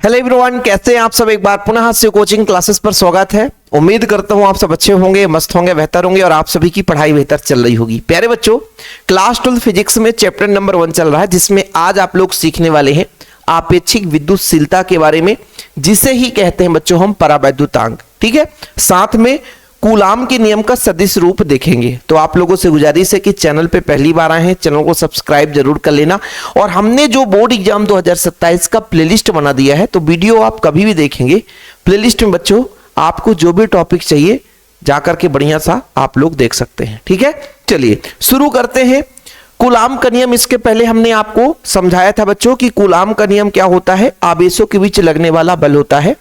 Hello everyone, कैसे हैं आप सब। एक बार पुनः से कोचिंग क्लासेस पर स्वागत है। उम्मीद करता हूं आप सब अच्छे होंगे, मस्त होंगे, बेहतर होंगे और आप सभी की पढ़ाई बेहतर चल रही होगी। प्यारे बच्चों, क्लास 12 फिजिक्स में चैप्टर नंबर 1 चल रहा है, जिसमें आज आप लोग सीखने वाले हैं आपेक्षिक विद्युतशीलता के बारे में, जिसे ही कहते हैं बच्चों हम परावैद्युतांक। ठीक है, साथ में कूलाम के नियम का सदिश रूप देखेंगे। तो आप लोगों से गुजारिश है कि चैनल पे पहली बार आए हैं, चैनल को सब्सक्राइब जरूर कर लेना। और हमने जो बोर्ड एग्जाम 2027 का प्लेलिस्ट बना दिया है, तो वीडियो आप कभी भी देखेंगे प्लेलिस्ट में बच्चों, आपको जो भी टॉपिक चाहिए जाकर के बढ़िया सा आप लोग देख सकते हैं। ठीक है, चलिए शुरू करते हैं। कूलाम का नियम, इसके पहले हमने आपको समझाया था बच्चों कि कूलाम का नियम क्या होता है। आवेशों के बीच लगने वाला बल होता है,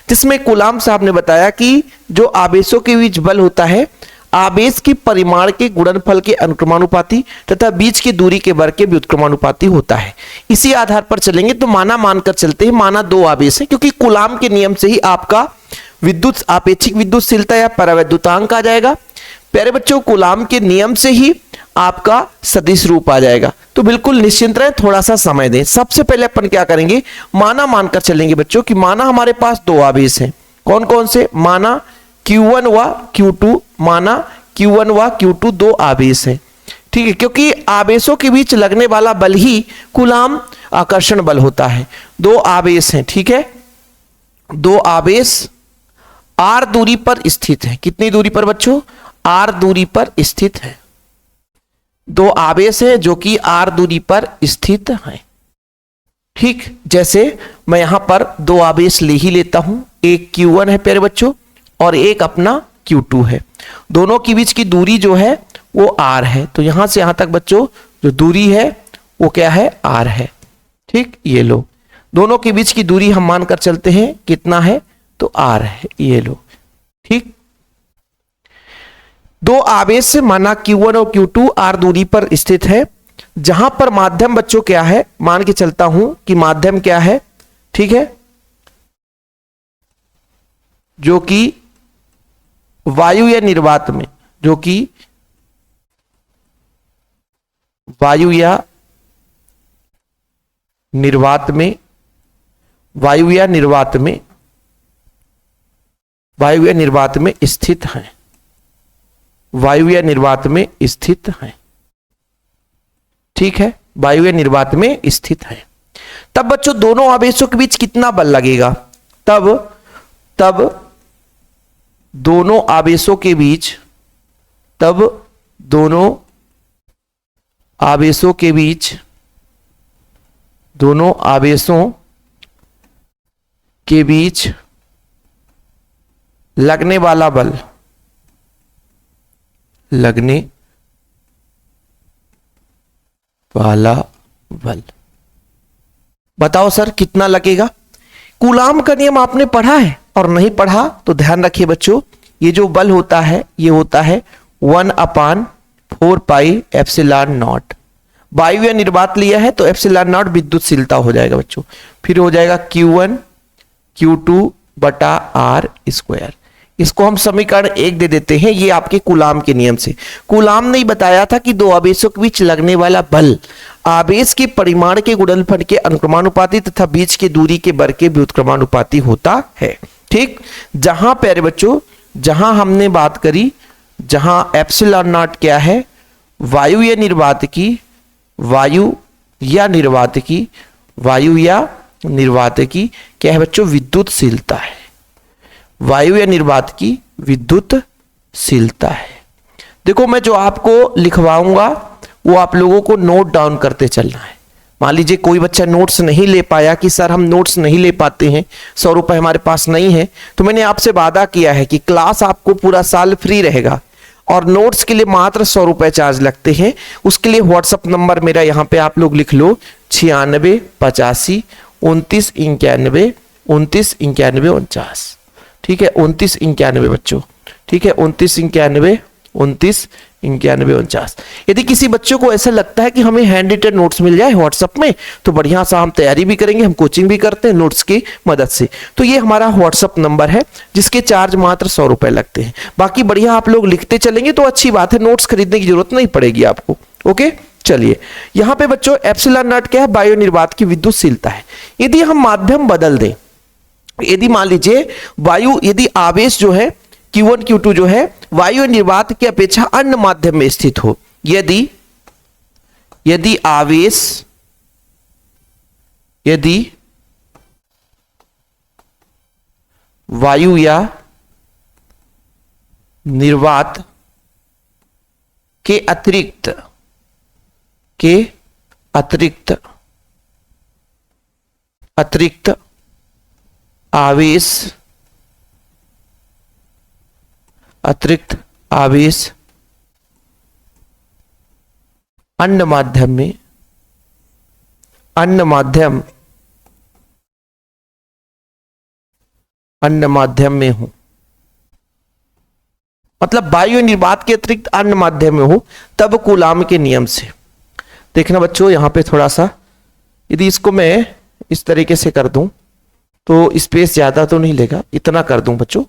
जिसमें कूलाम साहब ने बताया कि जो आवेशों के बीच बल होता है, आवेश की परिमाण के गुणनफल के अनुक्रमानुपाती तथा बीच की दूरी के वर्ग के व्युत्क्रमानुपाती होता है। इसी आधार पर चलेंगे तो माना मानकर चलते हैं, माना दो आवेश है, क्योंकि कूलाम के नियम से ही आपका विद्युत आपेक्षिक विद्युतशीलता या परावैद्युतांक आ जाएगा। प्यारे बच्चों, कूलाम के नियम से ही आपका सदिश रूप आ जाएगा। तो बिल्कुल निश्चिंत रहें, थोड़ा सा समय दें। सबसे पहले अपन क्या करेंगे, माना मानकर चलेंगे बच्चों कि माना हमारे पास दो आवेश हैं। कौन कौन से? माना Q1 व Q2, माना Q1 व Q2 दो आवेश हैं। ठीक है, क्योंकि आवेशों के बीच लगने वाला बल ही कूलाम आकर्षण बल होता है। दो आवेश हैं, ठीक है, दो आवेश r दूरी पर स्थित है। कितनी दूरी पर बच्चों? r दूरी पर स्थित है। दो आवेश है जो कि r दूरी पर स्थित है। ठीक, जैसे मैं यहां पर दो आवेश ले ही लेता हूं, एक Q1 है प्यारे बच्चों और एक अपना Q2 है। दोनों के बीच की दूरी जो है वो r है। तो यहां से यहां तक बच्चों जो दूरी है वो क्या है? r है। ठीक, ये लो, दोनों के बीच की दूरी हम मानकर चलते हैं कितना है? तो r है, ये लो। ठीक, दो आवेश से माना Q1 और Q2 r दूरी पर स्थित है, जहां पर माध्यम बच्चों क्या है, मान के चलता हूं कि माध्यम क्या है, ठीक है, जो कि वायु या निर्वात में, जो कि वायु या निर्वात में, वायु या निर्वात में, वायु या निर्वात में स्थित है, वायु या निर्वात में स्थित है। ठीक है, वायु या निर्वात में स्थित है। तब बच्चों दोनों आवेशों के बीच कितना बल लगेगा? तब दोनों आवेशों के बीच, तब दोनों आवेशों के बीच, दोनों आवेशों के बीच लगने वाला बल, लगने वाला बल, बताओ सर कितना लगेगा? कूलाम का नियम आपने पढ़ा है और नहीं पढ़ा तो ध्यान रखिए बच्चों, ये जो बल होता है ये होता है 1/4 पाई एप्सिलॉन नॉट। वायु या निर्वात लिया है तो एप्सिलॉन नॉट विद्युतशीलता हो जाएगा बच्चों, फिर हो जाएगा Q1 Q2 बटा r स्क्वायर। इसको हम समीकरण 1 दे देते हैं, ये आपके कूलाम के नियम से। कूलाम ने बताया था कि दो आवेशों के बीच लगने वाला बल आवेश के परिमाण के गुणनफल के अनुक्रमानुपाती तथा बीच की दूरी के वर्ग के व्युत्क्रमानुपाती होता है। ठीक, जहां प्यारे बच्चों, जहां हमने बात करी, जहां एप्सिलॉन नॉट क्या है? वायु या निर्वात की, वायु या निर्वात की, वायु या निर्वात की क्या है बच्चों? विद्युतशीलता है। वायु या निर्वात की विद्युतशीलता है। देखो, मैं जो आपको लिखवाऊंगा वो आप लोगों को नोट डाउन करते चलना है। मान लीजिए कोई बच्चा नोट्स नहीं ले पाया कि सर हम नोट्स नहीं ले पाते हैं, 100 रुपए हमारे पास नहीं है, तो मैंने आपसे वादा किया है कि क्लास आपको पूरा साल फ्री रहेगा और नोट्स के लिए मात्र 100 रुपए चार्ज लगते हैं। उसके लिए व्हाट्सअप नंबर मेरा यहाँ पे आप लोग लिख लो, 96 85 29 91 29 91 49। ठीक है, 29 91 बच्चों, ठीक है, 29 91 29 91 49। यदि किसी बच्चों को ऐसा लगता है कि हमें हैंड रिटन नोट्स मिल जाए व्हाट्सएप में, तो बढ़िया सा हम तैयारी भी करेंगे, हम कोचिंग भी करते हैं नोट्स की मदद से। तो ये हमारा व्हाट्सएप नंबर है, जिसके चार्ज मात्र 100 रुपए लगते हैं। बाकी बढ़िया आप लोग लिखते चलेंगे तो अच्छी बात है, नोट्स खरीदने की जरूरत नहीं पड़ेगी आपको। ओके, चलिए यहां पे बच्चों एप्सिलॉन नॉट क्या है, वायु निर्वात की विद्युतशीलता है। यदि हम माध्यम बदल दें, यदि मान लीजिए वायु, यदि आवेश जो है Q1 Q2 जो है वायु निर्वात की अपेक्षा अन्य माध्यम में स्थित हो, यदि आवेश, यदि वायु या निर्वात के अतिरिक्त आवेश अन्य माध्यम में हो, मतलब वायु निर्वात के अतिरिक्त अन्य माध्यम में हो, तब कूलाम के नियम से। देखना बच्चों यहां पे थोड़ा सा, यदि इसको मैं इस तरीके से कर दूं तो स्पेस ज्यादा तो नहीं लेगा, इतना कर दूं बच्चों,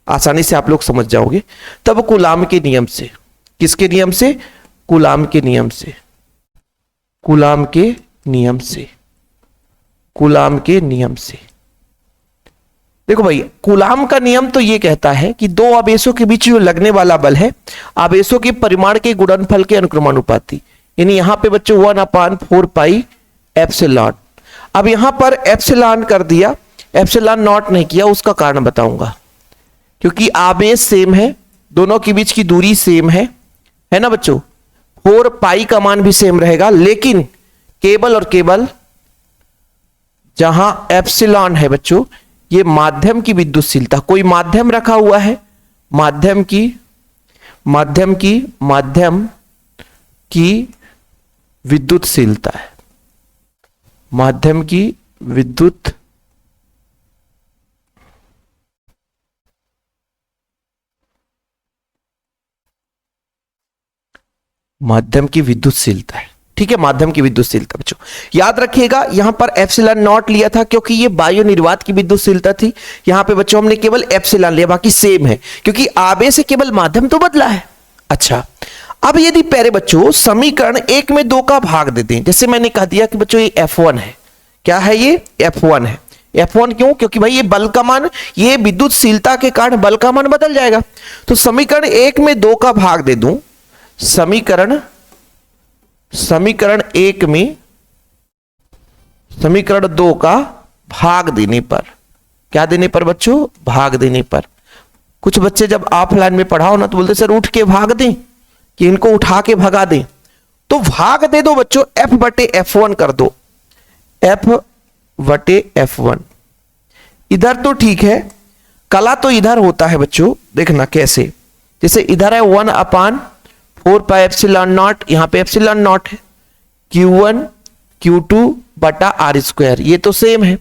आसानी से आप लोग समझ जाओगे। तब कूलाम के नियम से, किसके नियम से? कूलाम के नियम से, कूलाम के नियम से, कूलाम के नियम से। देखो भाई, कूलाम का नियम तो ये कहता है कि दो आवेशों के बीच जो लगने वाला बल है आवेशों के परिमाण के गुणनफल के अनुक्रमानुपाती, यानी यहां पे बच्चों 1/4 पाई एप्सिलॉन। अब यहां पर एप्सिलॉन कर दिया, एप्सिलॉन नॉट नहीं किया, उसका कारण बताऊंगा। क्योंकि आवेश सेम है, दोनों के बीच की दूरी सेम है ना बच्चों, 4 पाई का मान भी सेम रहेगा, लेकिन केवल और केवल जहां एप्सिलॉन है बच्चों, ये माध्यम की विद्युतशीलता, कोई माध्यम रखा हुआ है, माध्यम की विद्युतशीलता है, माध्यम की विद्युतशीलता है। ठीक है, माध्यम की विद्युतशीलता बच्चों याद रखिएगा। यहां पर एप्सिलॉन नॉट लिया था क्योंकि ये वायु निर्वात की विद्युतशीलता थी। यहां पे बच्चों हमने केवल एप्सिलॉन लिया, बाकी सेम है, क्योंकि आवेश से केवल माध्यम तो बदला है। अच्छा, अब यदि प्यारे बच्चों समीकरण 1 में 2 का भाग दे दें, जैसे मैंने कह दिया कि बच्चों ये F1 है, क्या है ये? F1 है। F1 क्यों? क्योंकि भाई ये बल का मान, ये विद्युतशीलता के कारण बल का मान बदल जाएगा। तो समीकरण 1 में 2 का भाग दे दूं, समीकरण 1 में समीकरण 2 का भाग देने पर, क्या देने पर बच्चों? भाग देने पर। कुछ बच्चे जब ऑफलाइन में पढ़ाओ ना तो बोलते सर उठ के भाग दें, कि इनको उठा के भगा दें, तो भाग दे दो बच्चों, F/F1 कर दो, F/F1। इधर तो ठीक है, कला तो इधर होता है बच्चों, देखना कैसे, जैसे इधर है 1/4 पाई एप्सिलॉन नॉट, यहां पे एप्सिलॉन नॉट है, Q1 Q2 बटा R², ये तो सेम है।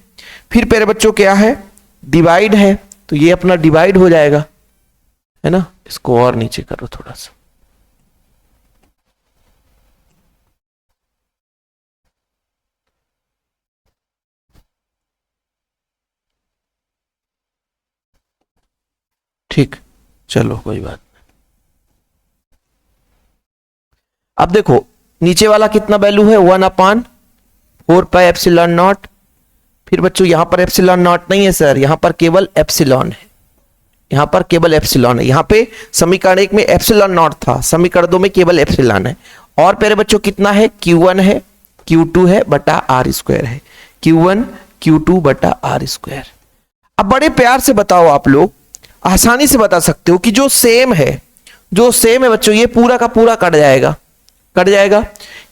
फिर मेरे बच्चों क्या है? डिवाइड है, तो ये अपना डिवाइड हो जाएगा, है ना। इसको और नीचे करो थोड़ा सा, ठीक, चलो कोई बात नहीं। अब देखो नीचे वाला कितना वैल्यू है? 1/4 पाई एप्सिलॉन नॉट। फिर बच्चों यहां पर एप्सिलॉन नॉट नहीं है सर, यहां पर केवल एप्सिलॉन है, यहां पर केवल एप्सिलॉन है। यहां पे समीकरण 1 में एप्सिलॉन नॉट था, समीकरण 2 में केवल एप्सिलॉन है। और मेरे बच्चों कितना है? Q1 है, Q2 है बटा R² है, Q1 Q2 बटा R²। अब बड़े प्यार से बताओ, आप लोग आसानी से बता सकते हो कि जो सेम है बच्चों, ये पूरा का पूरा कट जाएगा,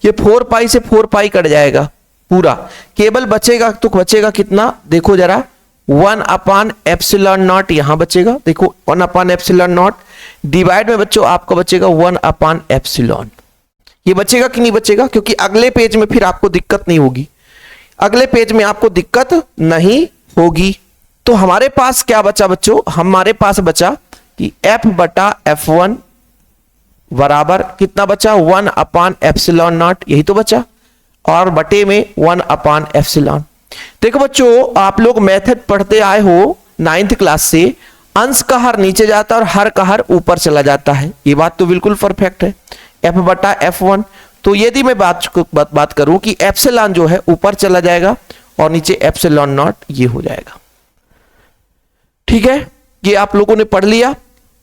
ये 4 पाई से 4 पाई कट जाएगा पूरा, केवल बचेगा तो बचेगा कितना? देखो जरा, 1/एप्सिलॉन नॉट यहां बचेगा, देखो 1/एप्सिलॉन डिवाइड में बच्चों आपको बचेगा 1/एप्सिलॉन। ये बचेगा कि नहीं बचेगा? क्योंकि अगले पेज में फिर आपको दिक्कत नहीं होगी, अगले पेज में आपको दिक्कत नहीं होगी। तो हमारे पास क्या बचा बच्चों? हमारे पास बचा कि F/F1 बराबर कितना बचा? 1/एप्सिलॉन नॉट, यही तो बचा, और बटे में 1/एप्सिलॉन। देखो बच्चों, आप लोग मेथड पढ़ते आए हो 9th क्लास से, अंश का हर नीचे जाता है और हर का हर ऊपर चला जाता है, ये बात तो बिल्कुल परफेक्ट है। F/F1, तो यदि मैं बात करूं कि एप्सिलॉन जो है ऊपर चला जाएगा और नीचे एप्सिलॉन नॉट ये हो जाएगा। ठीक है, ये आप लोगों ने पढ़ लिया।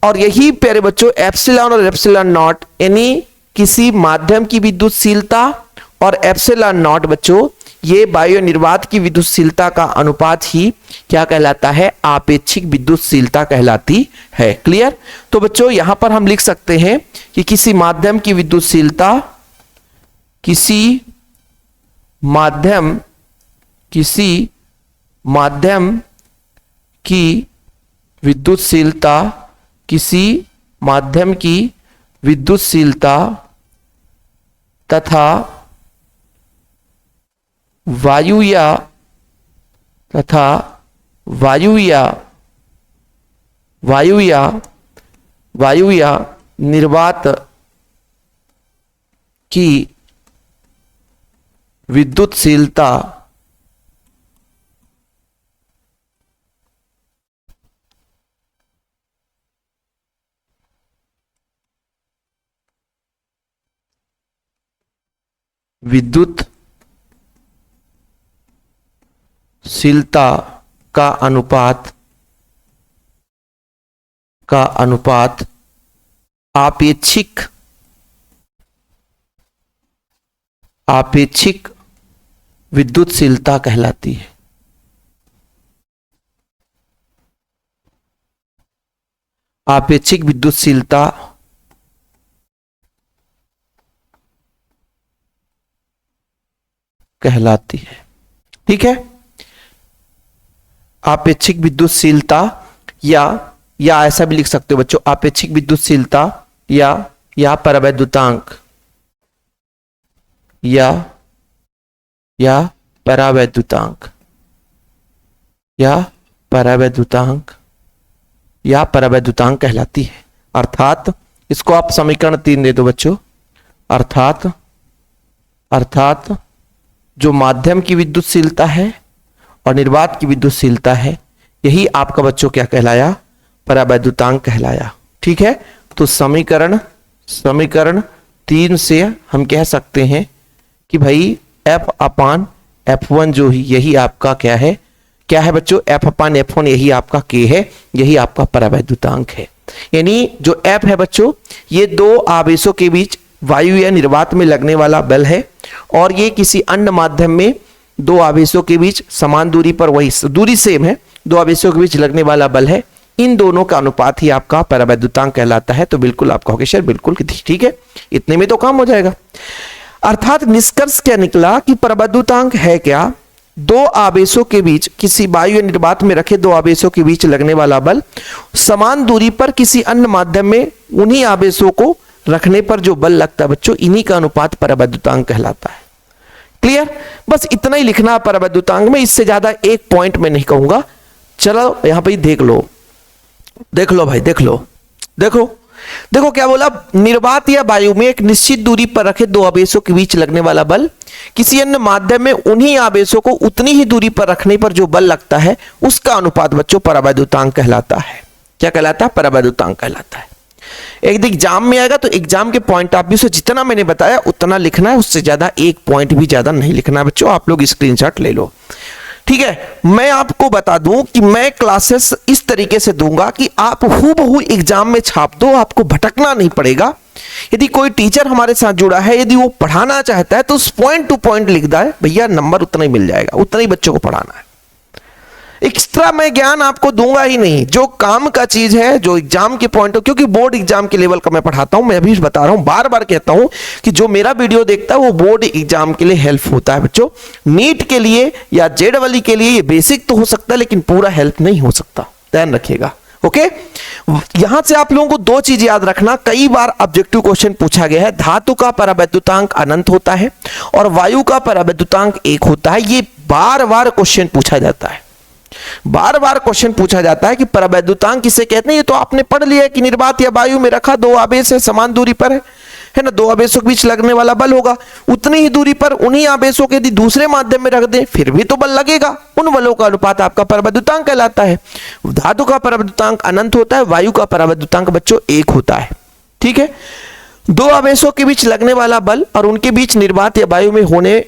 और यही प्यारे बच्चों एप्सिलॉन और एप्सिलॉन नॉट यानी किसी माध्यम की विद्युतशीलता और एप्सिलॉन नॉट बच्चों ये वायु निर्वात की विद्युतशीलता का अनुपात ही क्या कहलाता है, आपेक्षिक विद्युतशीलता कहलाती है। क्लियर। तो बच्चों यहां पर हम लिख सकते हैं कि किसी माध्यम की विद्युतशीलता, किसी माध्यम की विद्युतशीलता, किसी माध्यम की विद्युतशीलता तथा वायु या निर्वात की विद्युतशीलता का अनुपात आपेक्षिक विद्युतशीलता कहलाती है। आपेक्षिक विद्युतशीलता कहलाती है। ठीक है, आपेक्षिक विद्युतशीलता या ऐसा भी लिख सकते हो बच्चों, आपेक्षिक विद्युतशीलता या परावैद्युतांक या परावैद्युतांक कहलाती है। अर्थात इसको आप समीकरण 3 दे दो बच्चों। अर्थात जो माध्यम की विद्युतशीलता है और निर्वात की विद्युतशीलता है, यही आपका बच्चों क्या कहलाया, परावैद्युतांक कहलाया। ठीक है, तो समीकरण 3 से हम कह सकते हैं कि भाई F/F1 जो ही यही आपका क्या है बच्चों, F/F1 यही आपका K है, यही आपका परावैद्युतांक है। यानी जो F है बच्चों ये दो आवेशों के बीच वायु या निर्वात में लगने वाला बल है, और ये किसी अन्य माध्यम में दो आवेशों के बीच समान दूरी पर, वही दूरी सेम है, दो आवेशों के बीच लगने वाला बल है। इन दोनों का अनुपात ही आपका परावैद्युतांक कहलाता है। तो बिल्कुल आपका होगा सर, बिल्कुल ठीक है, इतने में तो काम हो जाएगा। अर्थात निष्कर्ष क्या निकला कि परावैद्युतांक है क्या, दो आवेशों के बीच, किसी वायु या निर्वात में रखे दो आवेशों के बीच लगने वाला बल समान दूरी पर किसी अन्य माध्यम में उन्हीं आवेशों को रखने पर जो बल लगता है बच्चों, इन्हीं का अनुपात परावैद्युतांक कहलाता है। क्लियर, बस इतना ही लिखना है परावैद्युतांक में, इससे ज्यादा एक पॉइंट में नहीं कहूंगा। चलो यहां पर देख लो भाई, देखो क्या बोला, निर्वात या वायु में एक निश्चित दूरी पर रखे दो आवेशों के बीच लगने वाला बल किसी अन्य माध्यम में उन्हीं आवेशों को उतनी ही दूरी पर रखने पर जो बल लगता है उसका अनुपात बच्चों परावैद्युतांक कहलाता है। क्या कहलाता है, परावैद्युतांक कहलाता है। एक एग्जाम में आएगा तो एग्जाम के पॉइंट ऑफ व्यू से जितना मैंने बताया उतना लिखना है, उससे ज्यादा एक पॉइंट भी ज्यादा नहीं लिखना है बच्चों। आप लोग स्क्रीनशॉट ले लो। ठीक है, मैं आपको बता दूं कि मैं क्लासेस इस तरीके से दूंगा कि आप हूबहू एग्जाम में छाप दो, आपको भटकना नहीं पड़ेगा। यदि कोई टीचर हमारे साथ जुड़ा है, यदि वो पढ़ाना चाहता है तो उस पॉइंट टू पॉइंट लिख दे भैया, नंबर उतना ही मिल जाएगा, उतना ही बच्चों को पढ़ाना है। एक्स्ट्रा मैं ज्ञान आपको दूंगा ही नहीं, जो काम का चीज है, जो एग्जाम के पॉइंट, क्योंकि बोर्ड एग्जाम के लेवल का मैं पढ़ाता हूं। मैं अभी बता रहा हूं, बार बार कहता हूं कि जो मेरा वीडियो देखता है वो बोर्ड एग्जाम के लिए हेल्प होता है बच्चों। नीट के लिए या जेईई के लिए ये बेसिक तो हो सकता है, लेकिन पूरा हेल्प नहीं हो सकता, ध्यान रखिएगा। ओके, यहां से आप लोगों को दो चीज याद रखना, कई बार ऑब्जेक्टिव क्वेश्चन पूछा गया है, धातु का परावैद्युतांक अनंत होता है और वायु का परावैद्युतांक 1 होता है। ये बार बार क्वेश्चन पूछा जाता है, बार बार क्वेश्चन पूछा जाता है कि परावैद्युतांक किसे कहते हैं। ये तो आपने पढ़ लिया है कि निर्वात या वायु में रखा दो आवेश है, समान दूरी पर है ना, दो आवेशों के बीच लगने वाला बल होगा, उतनी ही दूरी पर उन्हीं आवेशों के यदि दूसरे माध्यम में रख दें फिर भी तो बल लगेगा, उन बलों का अनुपात आपका परावैद्युतांक कहलाता है। धातु का परावैद्युतांक अनंत होता है, वायु का परावैद्युतांक बच्चों 1 होता है। ठीक है, दो आवेशों के बीच लगने वाला बल और उनके बीच निर्वात या वायु में होने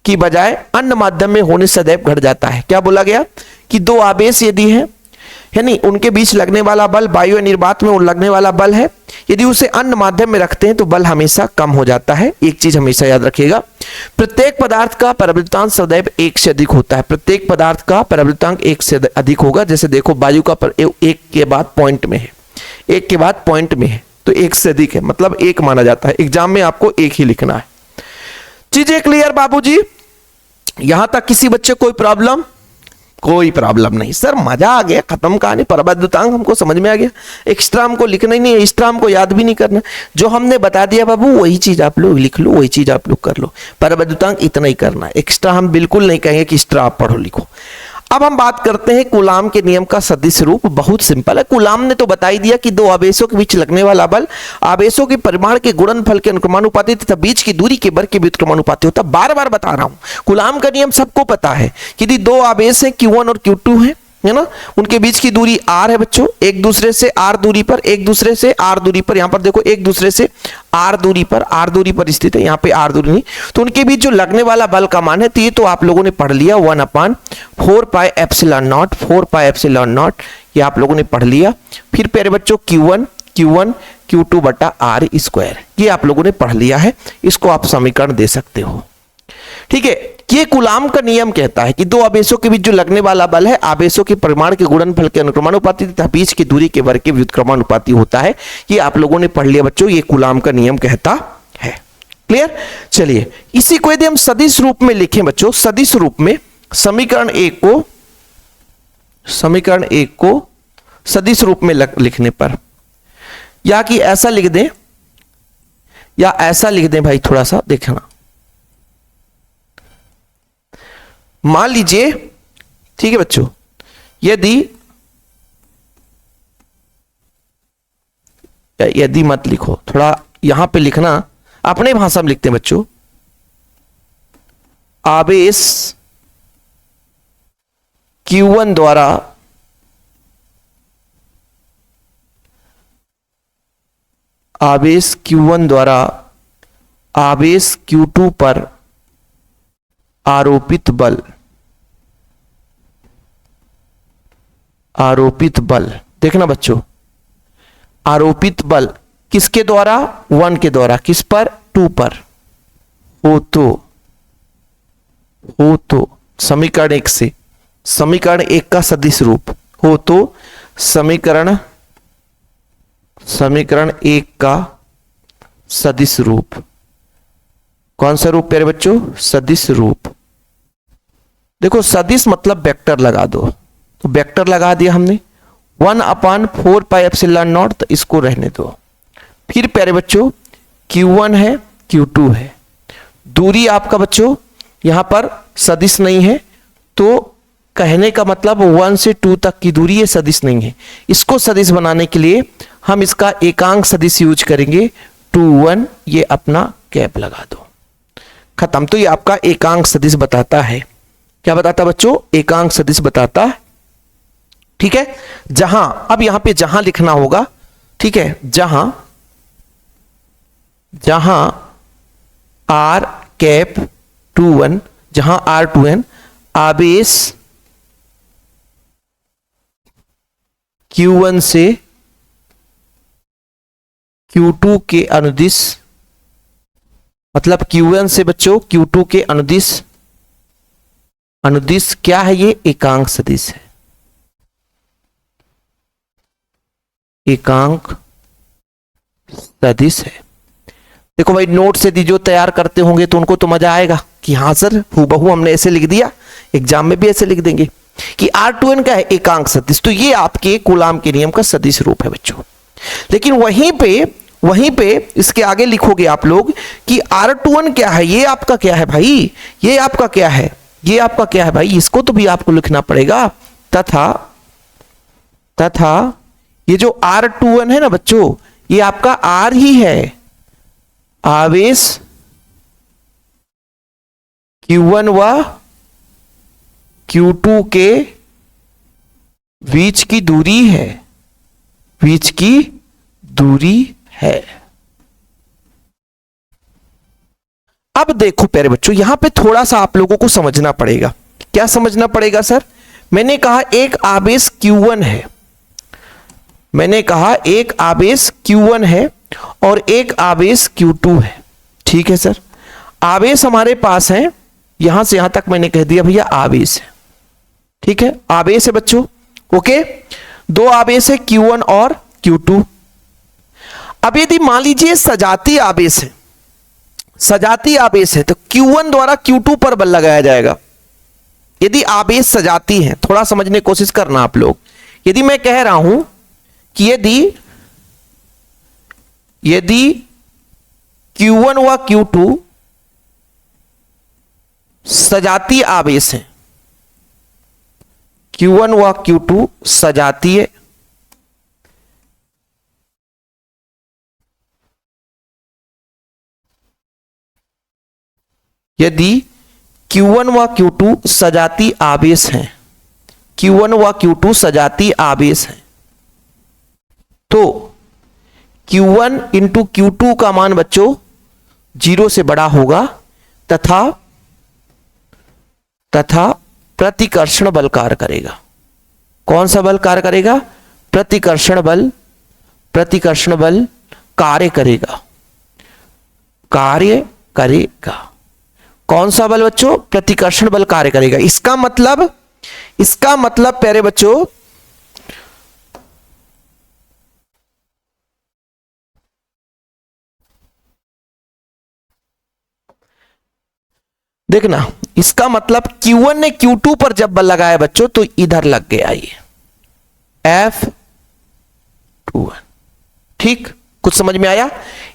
की बजाय अन्य माध्यम में होने से सदैव घट जाता है। क्या बोला गया कि दो आवेश यदि है यानी उनके बीच लगने वाला बल वायु निर्वात में लगने वाला बल है, यदि उसे अन्य माध्यम में रखते हैं तो बल हमेशा कम हो जाता है। एक चीज हमेशा याद रखिएगा, प्रत्येक पदार्थ का परावृत्तांक सदैव 1 से अधिक होता है। प्रत्येक पदार्थ का परावृत्तांक 1 से अधिक होगा। जैसे देखो वायु का 1 के बाद पॉइंट में है, 1 के बाद पॉइंट में है तो 1 से अधिक है, मतलब 1 माना जाता है। एग्जाम में आपको 1 ही लिखना है। चीजें क्लियर बाबूजी? यहां तक किसी बच्चे कोई प्रॉब्लम? कोई प्रॉब्लम नहीं सर, मजा आ गया, खत्म कहानी। परावृत्तांक हमको समझ में आ गया, एक्स्ट्रा हमको लिखना ही नहीं है, एक्स्ट्रा हमको याद भी नहीं करना। जो हमने बता दिया बाबू वही चीज आप लोग लिख लो, वही चीज आप लोग कर लो। परावृत्तांक इतना ही करना है, एक्स्ट्रा हम बिल्कुल नहीं कहेंगे कि एक्स्ट्रा आप पढ़ो लिखो। अब हम बात करते हैं कूलाम के नियम का सदिश रूप। बहुत सिंपल है। कूलाम ने तो बता ही दिया कि दो आवेशों के बीच लगने वाला बल आवेशों के परिमाण के गुणनफल के अनुक्रमानुपाती तथा बीच की दूरी के वर्ग के व्युत्क्रमानुपाती होता है। बार बार बता रहा हूं, कूलाम का नियम सबको पता है कि यदि दो आवेश हैं Q1 और Q2 है ना, उनके बीच की दूरी r है बच्चों, एक दूसरे से r दूरी पर, एक दूसरे से r दूरी पर, यहां पर देखो एक दूसरे से r दूरी पर स्थित है, यहां पे r दूरी नहीं, तो उनके बीच जो लगने वाला बल का मान है तो ये तो आप लोगों ने पढ़ लिया 1/4 pi epsilon not, 4 pi epsilon not, ये आप लोगों ने पढ़ लिया। फिर प्यारे बच्चों Q1 बटा r स्क्वायर, ये आप लोगों ने पढ़ लिया है। इसको आप समीकरण दे सकते हो, ठीक है। ये कूलाम का नियम कहता है कि दो आवेशों के बीच जो लगने वाला बल है आवेशों के परिमाण के गुणनफल के अनुक्रमानुपाती तथा बीच की दूरी के वर्ग के व्युत्क्रमानुपाती होता है। ये आप लोगों ने पढ़ लिया बच्चों, ये कूलाम का नियम कहता है। क्लियर? चलिए इसी को यदि हम सदिश रूप में लिखें बच्चों, सदिश रूप में समीकरण 1 को सदिश रूप में लिखने पर, या कि ऐसा लिख दें या ऐसा लिख दें भाई, थोड़ा सा देखना। मान लीजिए, ठीक है बच्चों, यदि मत लिखो, थोड़ा यहां पे लिखना, अपने भाषा में लिखते हैं बच्चों। आवेश Q1 द्वारा आवेश Q2 पर आरोपित बल, देखना बच्चों, आरोपित बल किसके द्वारा? 1 के द्वारा। किस पर? 2 पर हो तो समीकरण 1 से, समीकरण 1 का सदिश रूप हो तो समीकरण 1 का सदिश रूप, कौन सा रूप प्यारे बच्चों? सदिश रूप। देखो सदिश मतलब वेक्टर लगा दो, तो वेक्टर लगा दिया हमने 1/4 पाई एप्सिलॉन नॉट, तो इसको रहने दो। फिर प्यारे बच्चों Q1 है Q2 है, दूरी आपका बच्चों यहां पर सदिश नहीं है, तो कहने का मतलब 1 से 2 तक की दूरी ये सदिश नहीं है। इसको सदिश बनाने के लिए हम इसका एकांक सदिश यूज करेंगे 2 1, ये अपना कैप लगा दो, खत्म। तो ये आपका एकांक सदिश बताता है। क्या बताता बच्चों? एकांक सदिश बताता है, ठीक है। जहां, अब यहां पे जहां लिखना होगा, ठीक है, जहां r कैप 2 1, जहां r2n आवेश Q1 से Q2 के अनुदिश, मतलब Q1 से बच्चों Q2 के अनुदिश क्या है? ये एकांक सदिश है, एकांक सदिश है। देखो भाई नोट से जो तैयार करते होंगे तो उनको तो मजा आएगा कि हाँ सर हूबहू हमने ऐसे लिख दिया, एग्जाम में भी ऐसे लिख देंगे कि R2n का है एकांक सदिश, तो ये आपके कूलाम के नियम का सदिश रूप है बच्चों। लेकिन वहीं पे इसके आगे लिखोगे आप लोग कि R2n क्या है, ये आपका क्या है भाई, ये आपका क्या है, ये आपका क्या है भाई, इसको तो भी आपको लिखना पड़ेगा। तथा ये जो R2n है ना बच्चों, ये आपका R ही है, आवेश Q1 व Q2 के बीच की दूरी है, बीच की दूरी है। अब देखो प्यारे बच्चों, यहां पे थोड़ा सा आप लोगों को समझना पड़ेगा। क्या समझना पड़ेगा सर? मैंने कहा एक आवेश Q1 है, मैंने कहा एक आवेश Q1 है और एक आवेश Q2 है। ठीक है सर, आवेश हमारे पास है, यहां से यहां तक मैंने कह दिया भैया आवेश है। ठीक है, आवेश है बच्चों। ओके, दो आवेश है Q1 और Q2। अब यदि मान लीजिए सजातीय आवेश है, सजातीय आवेश है तो Q1 द्वारा Q2 पर बल लगाया जाएगा। यदि आवेश सजाती है, थोड़ा समझने की कोशिश करना आप लोग। यदि मैं कह रहा हूं कि यदि Q1 व Q2 सजातीय आवेश है, Q1 व Q2 सजातीय यदि Q1 व Q2 सजातीय आवेश हैं, Q1 व Q2 सजातीय आवेश हैं, तो Q1 इंटू Q2 का मान बच्चों 0 से बड़ा होगा तथा प्रतिकर्षण बल कार्य करेगा। कौन सा बल कार्य करेगा? प्रतिकर्षण बल कार्य करेगा, कार्य करेगा। कौन सा बल बच्चों? प्रतिकर्षण बल कार्य करेगा। इसका मतलब प्यारे बच्चों, देखना, इसका मतलब Q1 ने Q2 पर जब बल लगाया बच्चों तो इधर लग गया ये F21। ठीक, कुछ समझ में आया?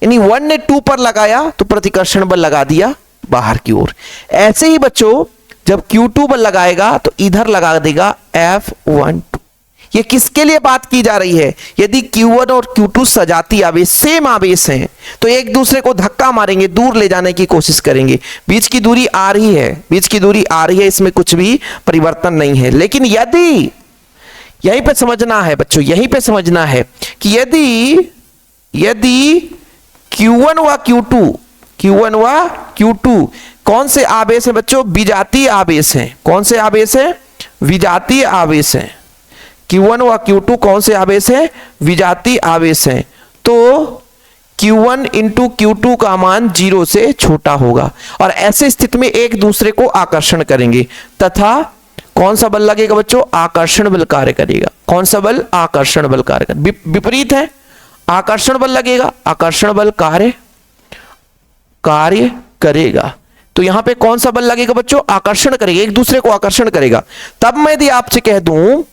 यानी 1 ने 2 पर लगाया तो प्रतिकर्षण बल लगा दिया बाहर की ओर। ऐसे ही बच्चों जब Q2 बल लगाएगा तो इधर लगा देगा F12। ये किसके लिए बात की जा रही है? यदि Q1 और Q2 सजातीय आवेश, सेम आवेश हैं, तो एक दूसरे को धक्का मारेंगे, दूर ले जाने की कोशिश करेंगे। बीच की दूरी आ रही है, इसमें कुछ भी परिवर्तन नहीं है। लेकिन यदि, यहीं पे समझना है बच्चों, यहीं पे समझना है कि यदि Q1 व Q2 कौन से आवेश है बच्चों? विजातीय आवेश हैं। कौन से आवेश है? विजातीय आवेश हैं। Q1 व Q2 कौन से आवेश है? विजातीय आवेश हैं। तो Q1 इंटू Q2 का मान 0 से छोटा होगा और ऐसे स्थिति में एक दूसरे को आकर्षण करेंगे तथा कौन सा बल लगेगा बच्चों? आकर्षण बल कार्य करेगा। कौन सा बल? आकर्षण बल कार्य करेगा। विपरीत है, आकर्षण बल लगेगा, आकर्षण बल कार्य करेगा। तो यहां पे कौन सा बल लगेगा बच्चों? आकर्षण करेगा, एक दूसरे को आकर्षण करेगा। तब मैं यदि आपसे कह दूं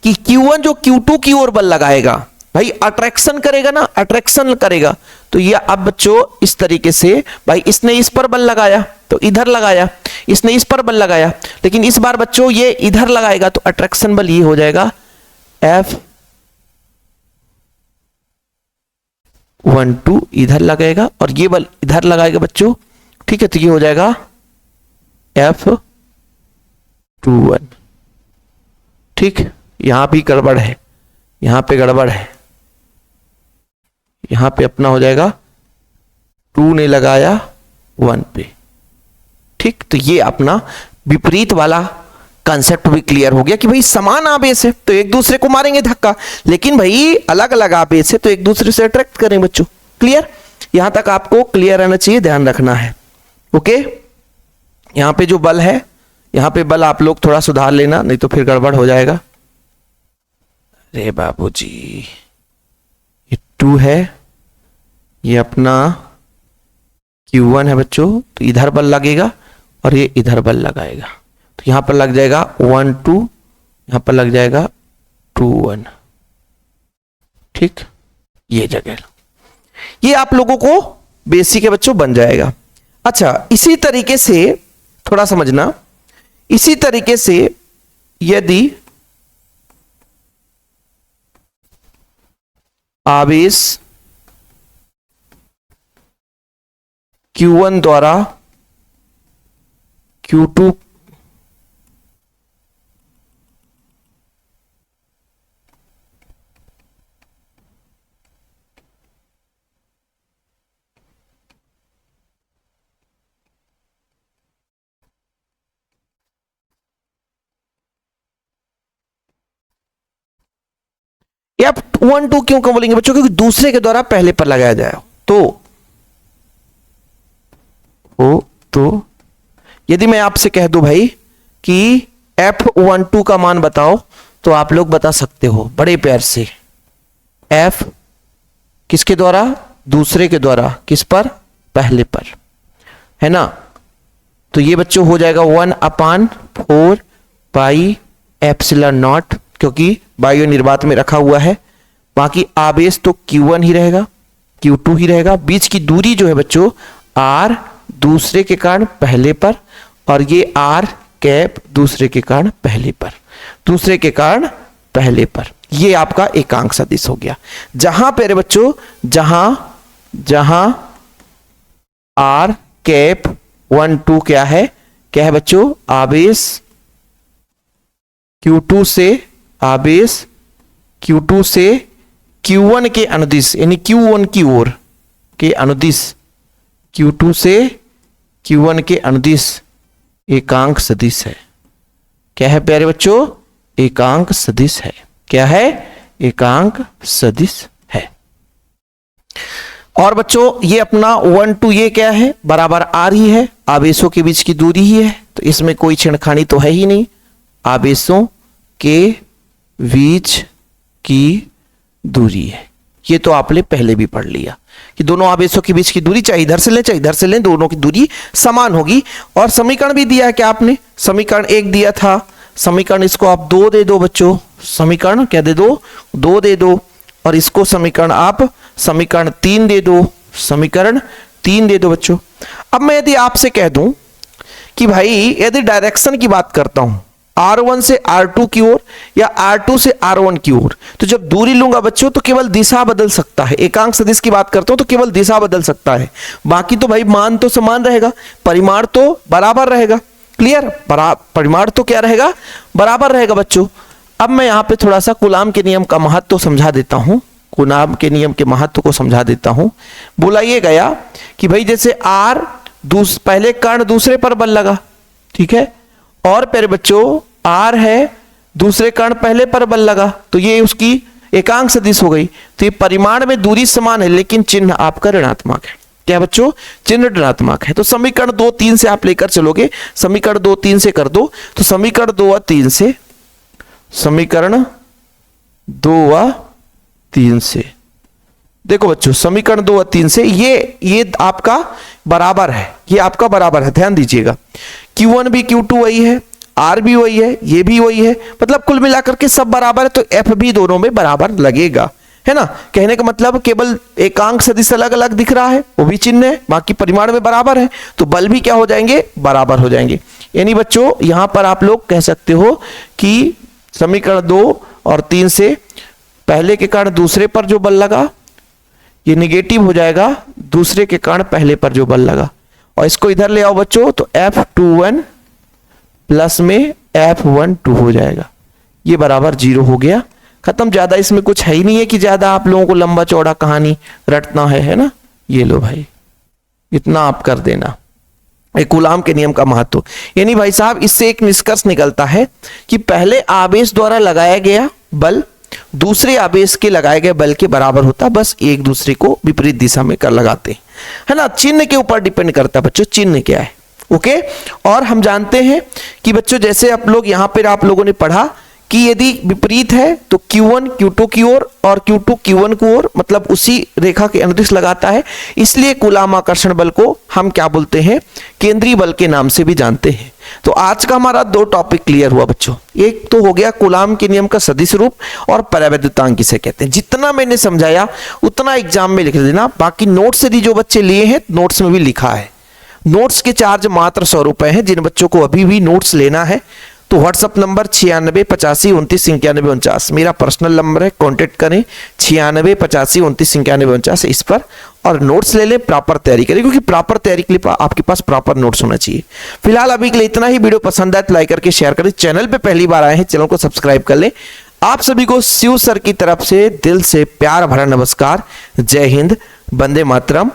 कि Q1 जो Q2 की ओर बल लगाएगा, भाई अट्रैक्शन करेगा ना, अट्रैक्शन करेगा, तो ये अब बच्चों इस तरीके से, भाई इसने इस पर बल लगाया तो इधर लगाया, इसने इस पर बल लगाया, लेकिन इस बार बच्चों ये इधर लगाएगा तो अट्रैक्शन बल ये हो जाएगा F12 इधर लगाएगा और ये बल इधर लगाएगा बच्चों। ठीक है, तो ये हो जाएगा F21। ठीक, यहां भी गड़बड़ है, यहां पे गड़बड़ है, यहां पे अपना हो जाएगा 2 ने लगाया 1 पे। ठीक, तो ये अपना विपरीत वाला कंसेप्ट भी क्लियर हो गया कि भाई समान आवेश है तो एक दूसरे को मारेंगे धक्का, लेकिन भाई अलग अलग आवेश है तो एक दूसरे से अट्रैक्ट करें बच्चों। क्लियर? यहां तक आपको क्लियर रहना चाहिए, ध्यान रखना है। ओके, यहां पे जो बल है, यहां पे बल आप लोग थोड़ा सुधार लेना, नहीं तो फिर गड़बड़ हो जाएगा। अरे बाबूजी, ये 2 है, ये अपना Q1 है बच्चों, तो इधर बल लगेगा और ये इधर बल लगाएगा, तो यहां पर लग जाएगा 1 2, यहां पर लग जाएगा 2 1। ठीक, ये जगह, ये आप लोगों को बेसिक है बच्चों बन जाएगा। अच्छा, इसी तरीके से थोड़ा समझना, इसी तरीके से यदि आवेश Q1 द्वारा Q2 F12 क्यों बोलेंगे बच्चों? क्योंकि दूसरे के द्वारा पहले पर लगाया जाए। तो यदि मैं आपसे कह दूं भाई कि F12 का मान बताओ, तो आप लोग बता सकते हो बड़े प्यार से। F किसके द्वारा? दूसरे के द्वारा। किस पर? पहले पर, है ना। तो ये बच्चों हो जाएगा 1/4 पाई एप्सिलॉन नॉट, क्योंकि बाह्य निर्वात में रखा हुआ है। बाकी आवेश तो Q1 ही रहेगा, Q2 ही रहेगा। बीच की दूरी जो है बच्चों R दूसरे के कारण पहले पर, और ये R कैप दूसरे के कारण पहले पर, दूसरे के कारण पहले पर। ये आपका एकांक सदिश हो गया। जहां पे बच्चों जहां R कैप 1 2 क्या है बच्चों? आवेश Q2 से Q1 के अनुदिश, यानी Q1 की ओर के अनुदिश, Q2 से Q1 के अनुदिश एकांक सदिश है। क्या है प्यारे बच्चों? एकांक सदिश है। क्या है? एकांक सदिश है। और बच्चों ये अपना 1 2 ये क्या है? बराबर R ही है, आवेशों के बीच की दूरी ही है, तो इसमें कोई छेड़खानी तो है ही नहीं। आवेशों के बीच की दूरी है, ये तो आपने पहले भी पढ़ लिया कि दोनों आवेशों के बीच की दूरी चाहे इधर से लें चाहे इधर से लें, दोनों की दूरी समान होगी। और समीकरण भी दिया है क्या आपने? समीकरण 1 दिया था, समीकरण इसको आप 2 दे दो बच्चों। समीकरण क्या दे दो? 2 दे दो। और इसको समीकरण आप समीकरण 3 दे दो, समीकरण 3 दे दो बच्चों। अब मैं यदि आपसे कह दूं कि भाई यदि डायरेक्शन की बात करता हूं R1 से R2 की ओर या R2 से R1 की ओर, तो जब दूरी लूंगा बच्चों तो केवल दिशा बदल सकता है। एकांक सदिश की बात करता हूं तो केवल दिशा बदल सकता है, बाकी तो भाई मान तो समान रहेगा, परिमाण तो बराबर रहेगा। क्लियर? परिमाण तो क्या रहेगा? बराबर रहेगा बच्चों। अब मैं यहां पे थोड़ा सा कूलाम के नियम का महत्व समझा देता हूं, कूलाम के नियम के महत्व को समझा देता हूं। बोला ये गया कि भाई जैसे R पहले कण दूसरे पर बल लगा, ठीक है, और प्यारे बच्चों R है दूसरे कण पहले पर बल लगा, तो ये उसकी एकांक सदिश हो गई। तो ये परिमाण में दूरी समान है लेकिन चिन्ह आपका ऋणात्मक है। क्या बच्चों? चिन्ह ऋणात्मक है। तो समीकरण 2 3 से आप लेकर चलोगे, समीकरण 2 3 से कर दो, तो समीकरण 2 व 3 से, समीकरण 2 व 3 से देखो बच्चों, समीकरण 2 व 3 से ये आपका बराबर है, ये आपका बराबर है, ध्यान दीजिएगा। Q1 भी Q2 वही है, R भी वही है, ये भी वही है, मतलब कुल मिलाकर के सब बराबर है, तो F भी दोनों में बराबर लगेगा, है ना। कहने का मतलब केवल एकांक सदिश अलग अलग दिख रहा है, वो भी चिन्ह है, बाकी परिमाण में बराबर है, तो बल भी क्या हो जाएंगे? बराबर हो जाएंगे। यानी बच्चों यहां पर आप लोग कह सकते हो कि समीकरण 2 और 3 से पहले के कारण दूसरे पर जो बल लगा ये निगेटिव हो जाएगा, दूसरे के कारण पहले पर जो बल लगा, और इसको इधर ले आओ बच्चों तो F21 प्लस में F12 हो जाएगा, ये बराबर 0 हो गया। खत्म। ज्यादा इसमें कुछ है ही नहीं है कि ज्यादा आप लोगों को लंबा चौड़ा कहानी रटना है ना। ये लो भाई, इतना आप कर देना। कूलाम के नियम का महत्व, यानी भाई साहब इससे एक निष्कर्ष निकलता है कि पहले आवेश द्वारा लगाया गया बल दूसरे आवेश के लगाए गए बल के बराबर होता, बस एक दूसरे को विपरीत दिशा में कर लगाते हैं, है ना। चिन्ह के ऊपर डिपेंड करता है बच्चों, चिन्ह क्या है। ओके। और हम जानते हैं कि बच्चों जैसे आप लोग यहां पर आप लोगों ने पढ़ा कि यदि विपरीत है तो Q1 Q2 की ओर और Q2 Q1 की ओर, मतलब उसी रेखा के अनुदिश लगाता है, इसलिए कूलाम आकर्षण बल को हम क्या बोलते हैं? केंद्रीय बल के नाम से भी जानते हैं। तो आज का हमारा 2 टॉपिक क्लियर हुआ बच्चों। एक तो हो गया कूलाम के नियम का सदिश रूप और परावैद्युतांक किसे कहते हैं। जितना मैंने समझाया उतना एग्जाम में लिख देना, बाकी नोट्स यदि जो बच्चे लिए हैं नोट्स में भी लिखा है। नोट्स के चार्ज मात्र 100 रुपए हैं। जिन बच्चों को अभी भी नोट्स लेना है तो व्हाट्सअप नंबर 96 85 29 91 49 मेरा पर्सनल नंबर है, कांटेक्ट करें 96 85 29 91 49 इस पर, और नोट्स ले लें, प्रॉपर तैयारी करें, क्योंकि प्रॉपर तैयारी के लिए आपके पास प्रॉपर नोट्स होना चाहिए। फिलहाल अभी के लिए इतना ही। वीडियो पसंद आए तो लाइक करके शेयर करें। चैनल पे पहली बार आए हैं चैनल को सब्सक्राइब कर लें। आप सभी को शिव सर की तरफ से दिल से प्यार भरा नमस्कार। जय हिंद, वंदे मातरम।